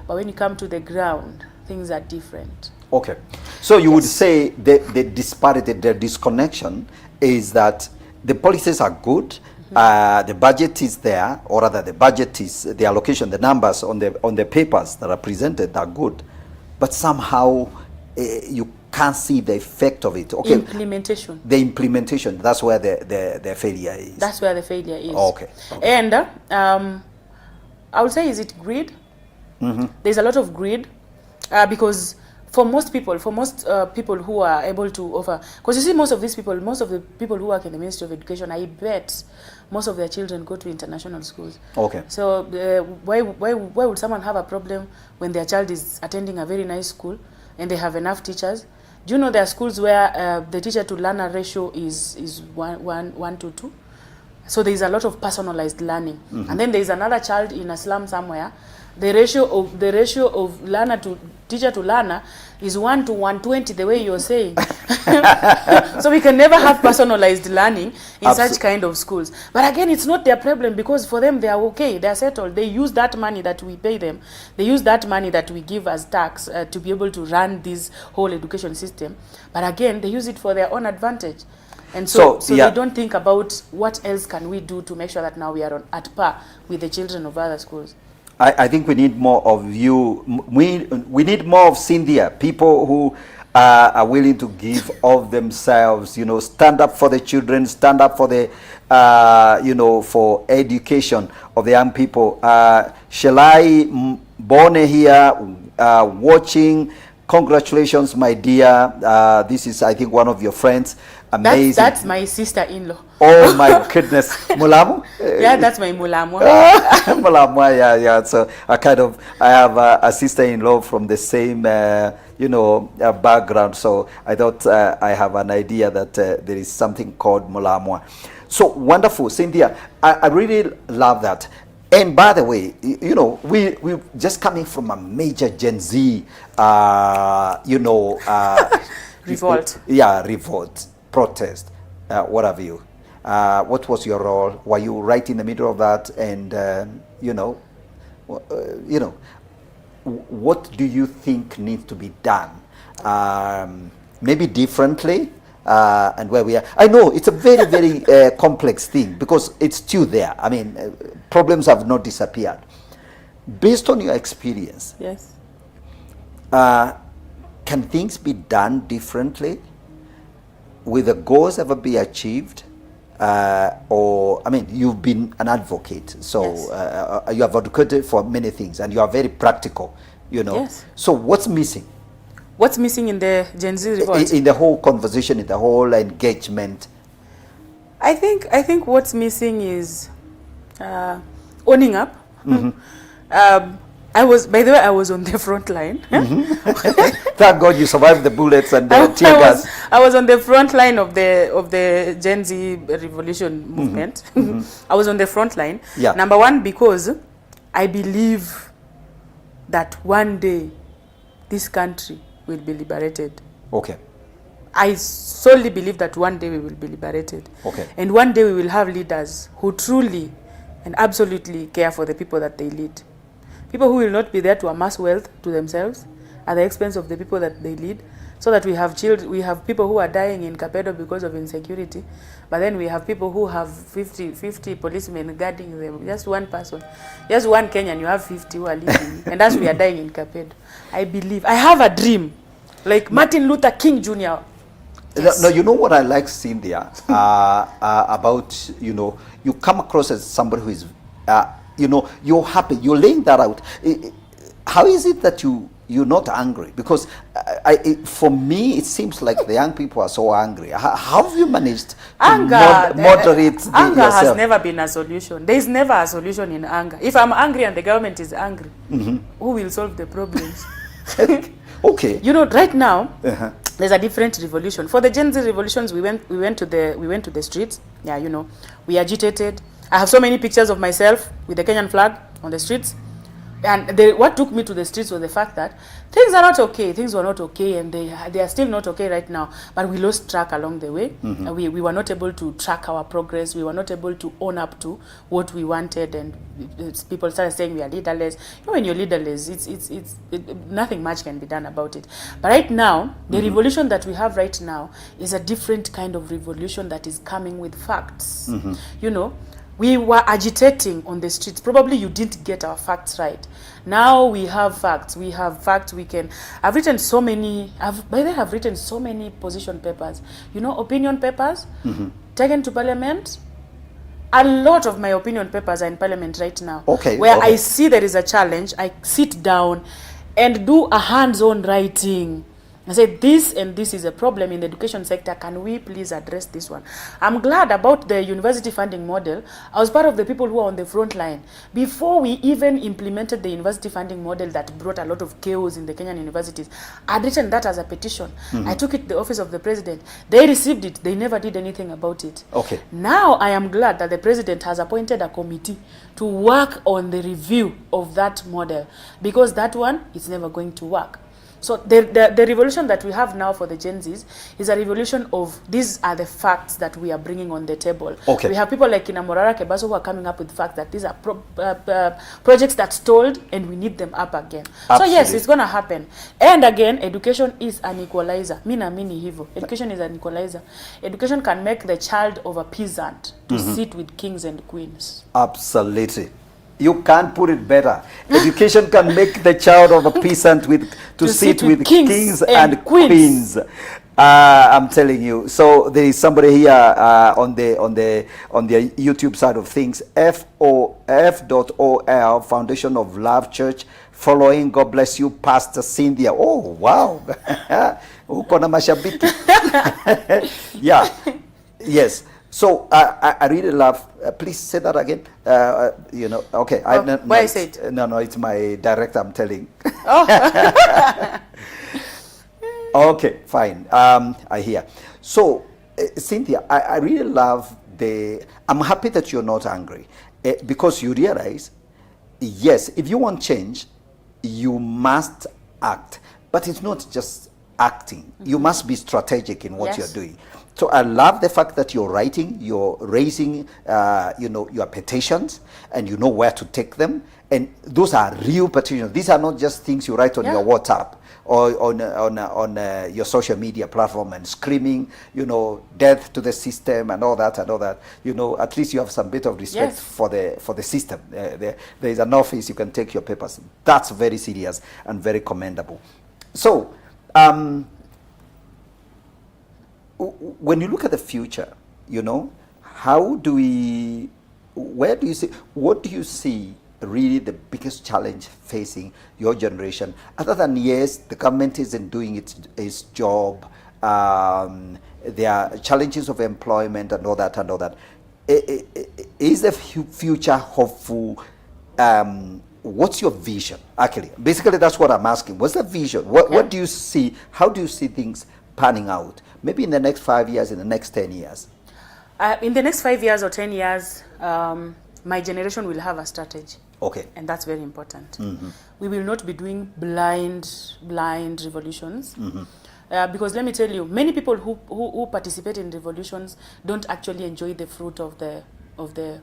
but when you come to the ground, things are different. Okay, so you would say the disparity, the disconnection is that the policies are good, the budget is there, or rather the budget is, the allocation, the numbers on the papers that are presented are good, but somehow you can't see the effect of it. Okay. Implementation. The implementation, that's where the failure is. That's where the failure is. Okay. And I would say, is it greed? There's a lot of greed because for most people who are able to offer, because you see most of the people who work in the Ministry of Education, I bet most of their children go to international schools. Okay. So why would someone have a problem when their child is attending a very nice school and they have enough teachers? Do you know there are schools where the teacher to learner ratio is 1 to 2? So there is a lot of personalized learning. And then there is another child in a slum somewhere. The ratio of learner to teacher to learner is 1 to 120, the way you're saying. So we can never have personalized learning in such kind of schools. But again, it's not their problem, because for them they are okay, they are settled. They use that money that we pay them, they use that money that we give as tax to be able to run this whole education system. But again, they use it for their own advantage. And so they don't think about what else can we do to make sure that now we are at par with the children of other schools. I think we need more of you. We need more of Cynthia, people who are willing to give of themselves, stand up for the children, stand up for the, for education of the young people. Shelai Bone here, watching. Congratulations, my dear. This is, I think, one of your friends. Amazing. That's my sister-in-law. Oh my goodness. Mulamu? Yeah, that's my Mulamu. Mulamu, yeah. So I have a sister-in-law from the same, background. So I thought I have an idea that there is something called Mulamu. So wonderful, Cynthia. I really love that. And by the way, we just coming from a major Gen Z, revolt. Yeah, revolt, protest, what have you. What was your role? Were you right in the middle of that? And what do you think needs to be done? Maybe differently. And where we are, I know it's a very, very complex thing, because it's still there. I mean, problems have not disappeared. Based on your experience, yes, can things be done differently? Will the goals ever be achieved? Or, I mean, you've been an advocate, so yes. You have advocated for many things, and you are very practical, Yes. So what's missing? What's missing in the Gen Z revolt? In the whole conversation, in the whole engagement. I think what's missing is owning up. I was on the front line. Thank God you survived the bullets and the tear gas. I was on the front line of the Gen Z revolution movement. I was on the front line. Yeah. Number one, because I believe that one day this country will be liberated. Okay. I solely believe that one day we will be liberated. Okay. And one day we will have leaders who truly and absolutely care for the people that they lead. People who will not be there to amass wealth to themselves at the expense of the people that they lead, so that we have people who are dying in Kapedo because of insecurity, but then we have people who have 50 policemen guarding them. Just one person, just one Kenyan, you have 50 who are living, and as we are dying in Kapedo. I have a dream, like Martin Luther King Jr. Yes. No, you know what I like, Cynthia, about, you come across as somebody who is, you're happy, you're laying that out. How is it that you're not angry? Because for me, it seems like the young people are so angry. How have you managed to moderate anger yourself? has never been a solution. There is never a solution in anger. If I'm angry and the government is angry, who will solve the problems? Okay. Right now, there's a different revolution. For the Gen Z revolutions, we went to the streets. Yeah, we agitated. I have so many pictures of myself with the Kenyan flag on the streets. And what took me to the streets was the fact that things are not okay. Things were not okay, and they are still not okay right now. But we lost track along the way. We were not able to track our progress. We were not able to own up to what we wanted, and people started saying we are leaderless. When you're leaderless, nothing much can be done about it. But right now, the revolution that we have right now is a different kind of revolution that is coming with facts. We were agitating on the streets. Probably you didn't get our facts right. Now we have facts. I've written so many position papers. Opinion papers taken to parliament. A lot of my opinion papers are in parliament right now. Where I see there is a challenge, I sit down and do a hands-on writing. I said, this and this is a problem in the education sector. Can we please address this one? I'm glad about the university funding model. I was part of the people who are on the front line. Before we even implemented the university funding model that brought a lot of chaos in the Kenyan universities, I'd written that as a petition. I took it to the office of the president. They received it. They never did anything about it. Okay. Now I am glad that the president has appointed a committee to work on the review of that model, because that one is never going to work. So the revolution that we have now for the Gen Zs is a revolution of, these are the facts that we are bringing on the table. Okay. We have people like Morara Kebaso who are coming up with facts that these are projects that stalled and we need them up again. Absolutely. So yes, it's going to happen. And again, education is an equalizer. Education is an equalizer. Education can make the child of a peasant to sit with kings and queens. Absolutely. You can't put it better. Education can make the child of a peasant to sit with kings and queens. I'm telling you. So there is somebody here on the YouTube side of things. F.O.L. Foundation of Love Church. Following, God bless you, Pastor Cynthia. Oh wow. Uko na mashabiki. Yeah. Yes. So I really love. Please say that again. Okay. Why I say it? No, it's my director. I'm telling. Oh. Okay, fine. I hear. So, Cynthia, I really love I'm happy that you're not angry, because you realize, yes, if you want change, you must act. But it's not just acting. You must be strategic in what you're doing. So I love the fact that you're writing, you're raising, your petitions, and you know where to take them. And those are real petitions. These are not just things you write on your WhatsApp or on your social media platform and screaming, death to the system and all that. At least you have some bit of respect for the system. There is an office you can take your papers. That's very serious and very commendable. So, when you look at the future, what do you see really the biggest challenge facing your generation? Other than, yes, the government isn't doing its job, there are challenges of employment and all that and all that. Is the future hopeful? What's your vision? Actually, basically, that's what I'm asking. What's the vision? What do you see? How do you see things panning out? Maybe in the next 5 years, in the next 10 years? In the next 5 years or 10 years, my generation will have a strategy. Okay. And that's very important. We will not be doing blind revolutions. Because let me tell you, many people who participate in revolutions don't actually enjoy the fruit of the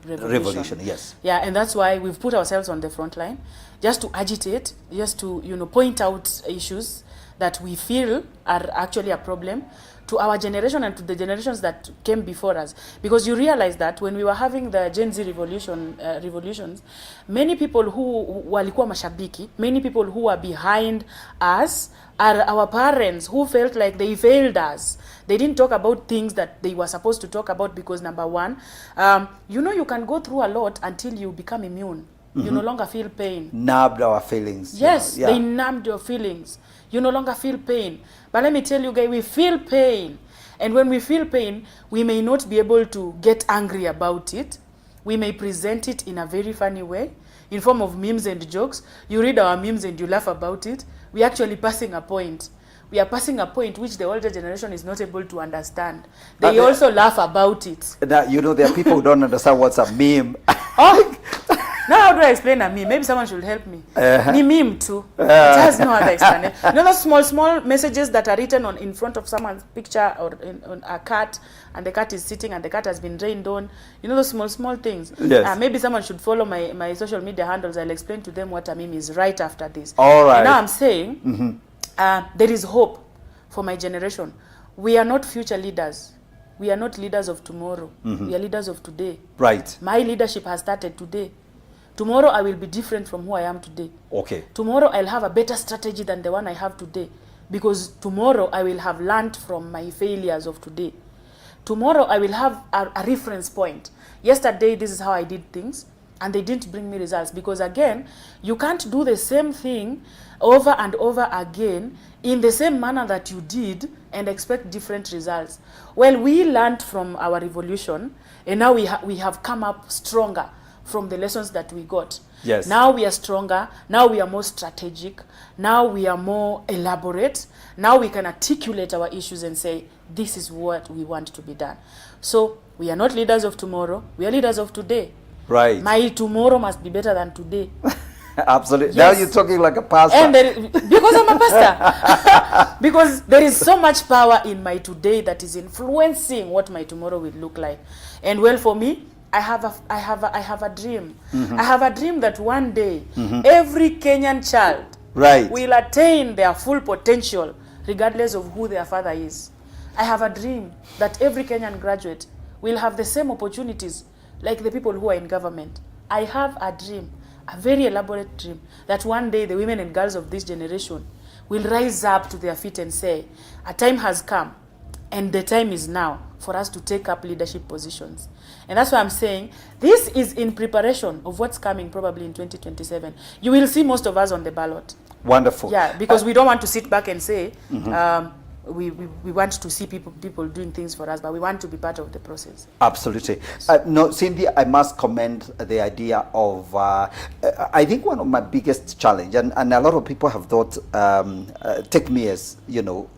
revolution. Yes. Yeah, and that's why we've put ourselves on the front line, just to agitate, just to point out issues that we feel are actually a problem to our generation and to the generations that came before us. Because you realize that when we were having the Gen Z revolutions, many people who walikuwa mashabiki, many people who were behind us are our parents who felt like they failed us. They didn't talk about things that they were supposed to talk about because, number one, you can go through a lot until you become immune. You no longer feel pain. Numbed our feelings. Yes, they numbed your feelings. You no longer feel pain. But let me tell you guys, we feel pain. And when we feel pain, we may not be able to get angry about it. We may present it in a very funny way, in form of memes and jokes. You read our memes and you laugh about it. We're actually passing a point. We are passing a point which the older generation is not able to understand. They also laugh about it. Now, there are people who don't understand what's a meme. Oh, now how do I explain a meme? Maybe someone should help me. Me meme too. It has no other explanation. Those small messages that are written in front of someone's picture or on a cat, and the cat is sitting and the cat has been rained on. Those small things. Yes. Maybe someone should follow my social media handles. I'll explain to them what a meme is right after this. All right. And now I'm saying there is hope for my generation. We are not future leaders. We are not leaders of tomorrow. We are leaders of today. Right. My leadership has started today. Tomorrow I will be different from who I am today. Okay. Tomorrow I'll have a better strategy than the one I have today. Because tomorrow I will have learned from my failures of today. Tomorrow I will have a reference point. Yesterday, this is how I did things, and they didn't bring me results. Because again, you can't do the same thing over and over again in the same manner that you did and expect different results. Well, we learned from our revolution, and now we have come up stronger from the lessons that we got. Yes. Now we are stronger. Now we are more strategic. Now we are more elaborate. Now we can articulate our issues and say, this is what we want to be done. So we are not leaders of tomorrow. We are leaders of today. Right. My tomorrow must be better than today. Absolutely. Yes. Now you're talking like a pastor. And because I'm a pastor. Because there is so much power in my today that is influencing what my tomorrow will look like. And well, for me, I have a dream. I have a dream that one day every Kenyan child will attain their full potential regardless of who their father is. I have a dream that every Kenyan graduate will have the same opportunities like the people who are in government. I have a dream, a very elaborate dream, that one day the women and girls of this generation will rise up to their feet and say, a time has come and the time is now for us to take up leadership positions. And that's why I'm saying this is in preparation of what's coming probably in 2027. You will see most of us on the ballot. Wonderful. Yeah, because we don't want to sit back and say, we want to see people doing things for us, but we want to be part of the process. Absolutely. No, Cindy, I must commend the idea of, I think one of my biggest challenge, and a lot of people have thought, take me as, you're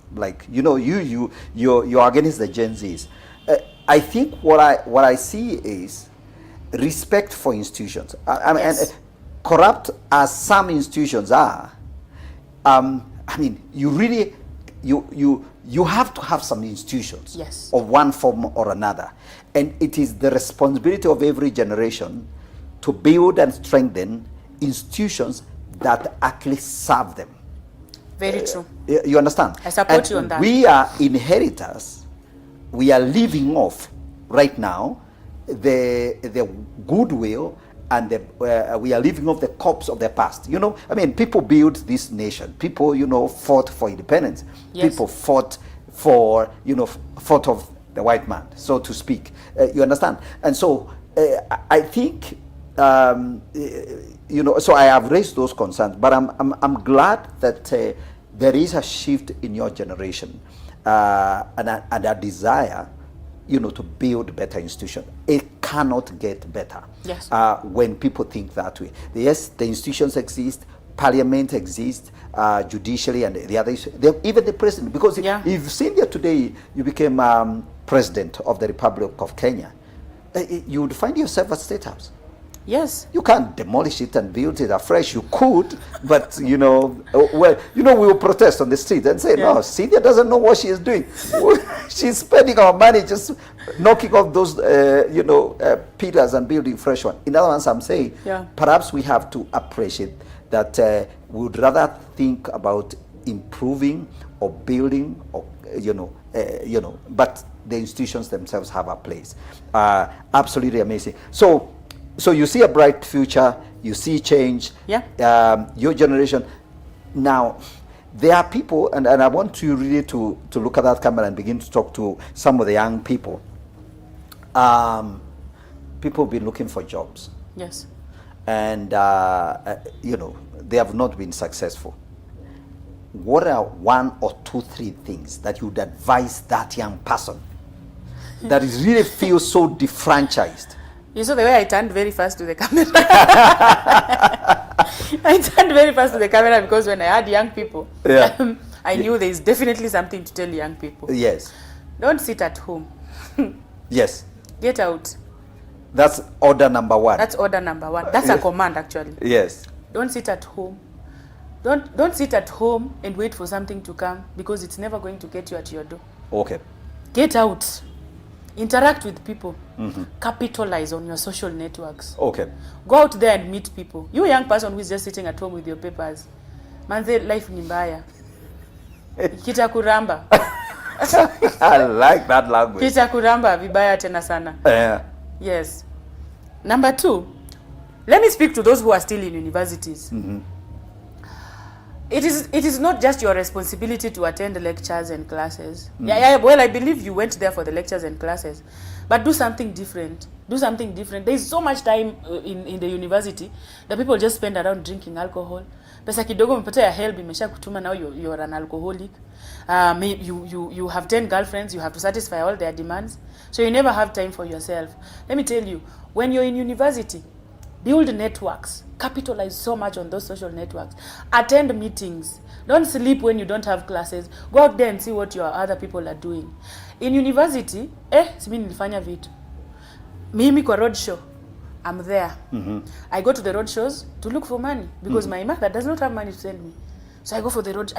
against the Gen Zs. I think what I see is respect for institutions. And corrupt as some institutions are, you really, you have to have some institutions of one form or another. And it is the responsibility of every generation to build and strengthen institutions that actually serve them. Very true. You understand? I support you on that. We are inheritors. We are living off right now the goodwill and we are living off the corpse of the past. People built this nation. People, fought for independence. Yes. People fought for, fought of the white man, so to speak. You understand? And so I think you know, so I have raised those concerns, but I'm glad that there is a shift in your generation and a desire, you know, to build better institutions. It cannot get better. Yes. When people think that way. Yes, the institutions exist, parliament exists, judiciary and the others, even the president. Because if Cynthia today, you became president of the Republic of Kenya, you would find yourself at State House. Yes. You can't demolish it and build it afresh. You could, but you know, well, you know, we will protest on the street and say, no, Cynthia doesn't know what she is doing. She's spending our money just knocking off those, you know, pillars and building fresh one. In other words, I'm saying, perhaps we have to appreciate that we would rather think about improving or building, or you know, but the institutions themselves have a place. Absolutely amazing. So you see a bright future, you see change, your generation. Now, there are people, and I want you really to look at that camera and begin to talk to some of the young people. People have been looking for jobs. Yes. And, you know, they have not been successful. What are 1 or 2, 3 things that you would advise that young person that is really feels so defranchised? You saw the way I turned very fast to the camera. I turned very fast to the camera because when I had young people, I knew there is definitely something to tell young people. Yes. Don't sit at home. Yes. Get out. That's order number 1. That's order number 1. That's a command, actually. Yes. Don't sit at home. Don't sit at home and wait for something to come, because it's never going to get you at your door. Okay. Get out. Interact with people. Capitalize on your social networks. Okay. Go out there and meet people. You a young person who is just sitting at home with your papers, manze, life ni mbaya. Kitakuramba. I like that language. Kitakuramba vibaya tena sana. Yes. Number 2, let me speak to those who are still in universities. It is not just your responsibility to attend lectures and classes. Well, I believe you went there for the lectures and classes, but do something different. Do something different. There is so much time in the university that people just spend around drinking alcohol. Pesa kidogo mpata ya help imesha kutuma, now you're an alcoholic. You have 10 girlfriends, you have to satisfy all their demands. So you never have time for yourself. Let me tell you, when you're in university, build networks. Capitalize so much on those social networks. Attend meetings. Don't sleep when you don't have classes. Go out there and see what your other people are doing. In university, simi nilifanya vitu. Mimi kwa road show, I'm there. I go to the road shows to look for money, because my mother does not have money to send me. So I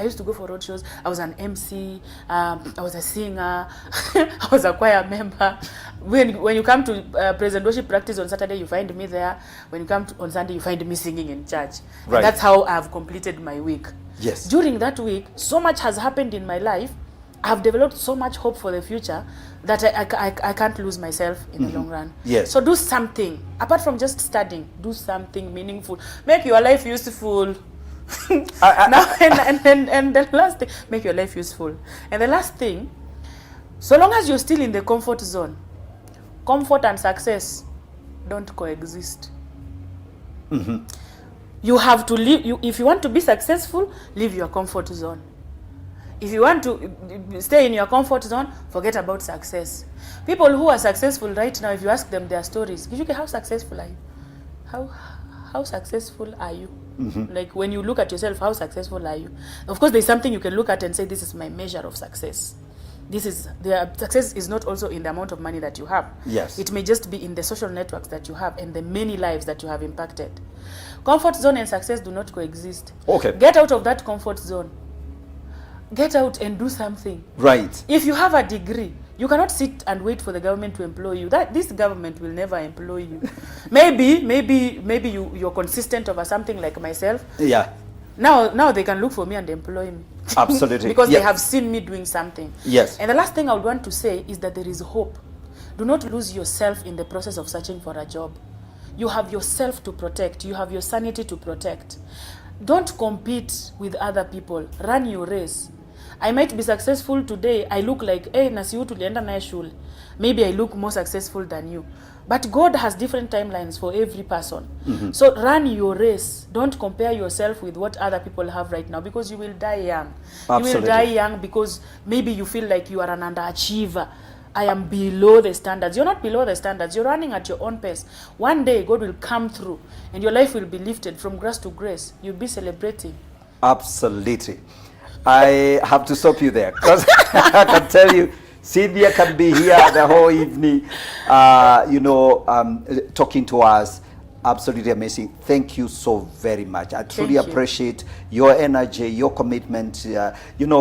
used to go for road shows. I was an MC, I was a singer, I was a choir member. When you come to praise and worship practice on Saturday, you find me there. When you come on Sunday, you find me singing in church. Right. And that's how I've completed my week. Yes. During that week, so much has happened in my life. I've developed so much hope for the future that I can't lose myself in the long run. Yes. So do something. Apart from just studying, do something meaningful. Make your life useful. Now and the last thing, make your life useful. And the last thing, so long as you're still in the comfort zone, comfort and success don't coexist. You have to live. If you want to be successful, leave your comfort zone. If you want to stay in your comfort zone, forget about success. People who are successful right now, if you ask them their stories, how successful are you? How successful are you? Like when you look at yourself, how successful are you? Of course, there's something you can look at and say, this is my measure of success. Success is not also in the amount of money that you have. Yes. It may just be in the social networks that you have and the many lives that you have impacted. Comfort zone and success do not coexist. Okay. Get out of that comfort zone. Get out and do something. Right. If you have a degree, you cannot sit and wait for the government to employ you. This government will never employ you. Maybe you're consistent over something like myself. Yeah. Now they can look for me and employ me. Absolutely. Because they have seen me doing something. Yes. And the last thing I would want to say is that there is hope. Do not lose yourself in the process of searching for a job. You have yourself to protect. You have your sanity to protect. Don't compete with other people. Run your race. I might be successful today. I look like, hey, nasi huyu tulienda naye shule. Maybe I look more successful than you. But God has different timelines for every person. So run your race. Don't compare yourself with what other people have right now, because you will die young. Absolutely. You will die young because maybe you feel like you are an underachiever. I am below the standards. You're not below the standards. You're running at your own pace. One day, God will come through and your life will be lifted from grace to grace. You'll be celebrating. Absolutely. I have to stop you there because I can tell you, Cynthia can be here the whole evening, talking to us. Absolutely amazing. Thank you so very much. I truly appreciate your energy, your commitment. You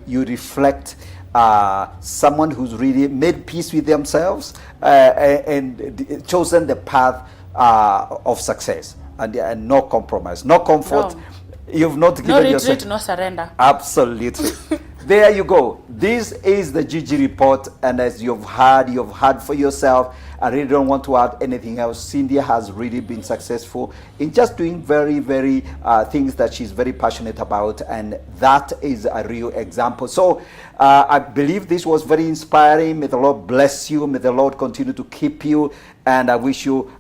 reflect someone who's really made peace with themselves and chosen the path of success and no compromise, no comfort. No. You've not given no retreat, yourself. No surrender. Absolutely. There you go. This is the Gigi report, and as you've heard for yourself. I really don't want to add anything else. Cynthia has really been successful in just doing very, very things that she's very passionate about, and that is a real example. So I believe this was very inspiring. May the Lord bless you. May the Lord continue to keep you, and I wish you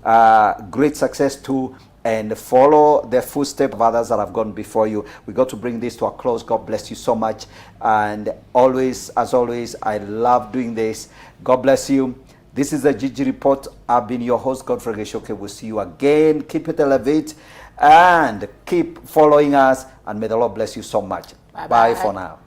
great success too. And follow the footsteps of others that have gone before you. We got to bring this to a close. God bless you so much. And always, as always, I love doing this. God bless you. This is the Gigi Report. I've been your host, Godfrey Geshoke. We'll see you again. Keep it elevate and keep following us. And may the Lord bless you so much. Bye for now.